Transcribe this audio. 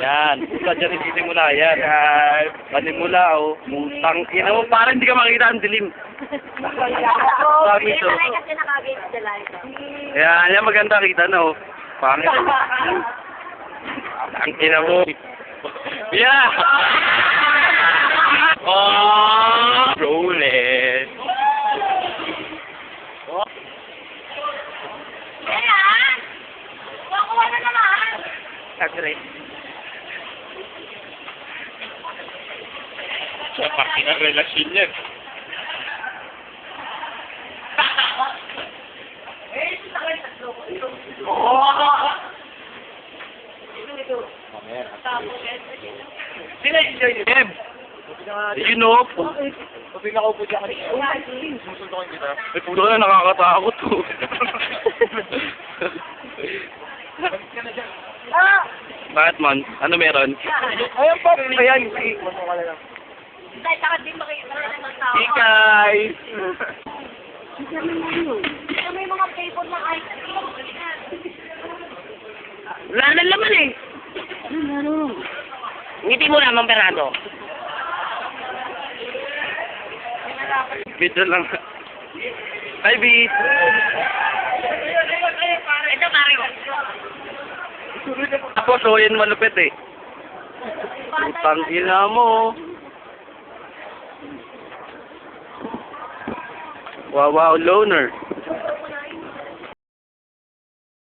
Yan. Puta dyan yung sinimula. Yan. Panimula, oh. Mutang. Yan mo, parang hindi ka makita ang dilim. Sabi ito. Kasi nakagay sa live. Yan, yan maganda kita na, oh. Pangit. Ang ina mo. Yeah! Oh! Roll it. Ayan! Kuha na naman! Agree. Sa paki ng relasyon yan. Sino yung join ni Deb? You know? Pag nakaupo dyan kanina, susundukin kita. Ay, puto na, nakakatakot to. Bakit man? Ano meron? Ayan po, ayan. Dahil takad din makikita ng tao. Hey guys! May mga flavor ng ice cream. Wala na laman eh. Ngiti mo naman, Bernardo. Video lang. Hi, Beat! Ito, Mario. Ako, so yan malupit eh. Putang ina mo. Wow, wow, loner.